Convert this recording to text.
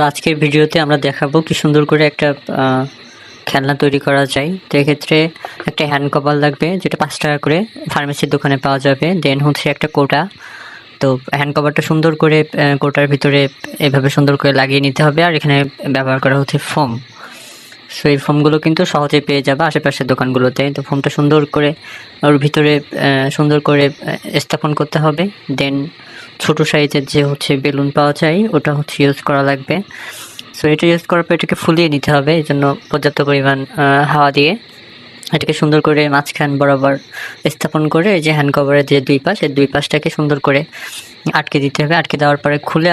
আজকের ভিডিওতে আমরা দেখাবো কি সুন্দর করে একটা খেলনা তৈরি করা যায়। তো এক্ষেত্রে একটা হ্যান্ড কভার লাগবে, যেটা 5 টাকা করে ফার্মেসির দোকানে পাওয়া যাবে। দেন হচ্ছে একটা কোটা। তো হ্যান্ড কভারটা সুন্দর করে কোটার ভিতরে এভাবে সুন্দর করে লাগিয়ে নিতে হবে। আর এখানে ব্যবহার করা হচ্ছে ফোম। সো এই ফোমগুলো কিন্তু সহজেই পেয়ে যাবে আশেপাশের দোকানগুলোতে। তো ফোমটা সুন্দর করে ওর ভিতরে সুন্দর করে স্থাপন করতে হবে। দেন ছোটো সাইজের যে হচ্ছে বেলুন পাওয়া যায়, ওটা হচ্ছে ইউজ করা লাগবে। সো এটা ইউজ করার পর এটাকে ফুলিয়ে নিতে হবে। এই জন্য পর্যাপ্ত পরিমাণ হাওয়া দিয়ে এটাকে সুন্দর করে মাঝখান বরাবর স্থাপন করে এই যে হ্যান্ড কভারের যে দুই পাশ, এই দুই পাশটাকে সুন্দর করে আটকে দিতে হবে। আটকে দেওয়ার পরে খুলে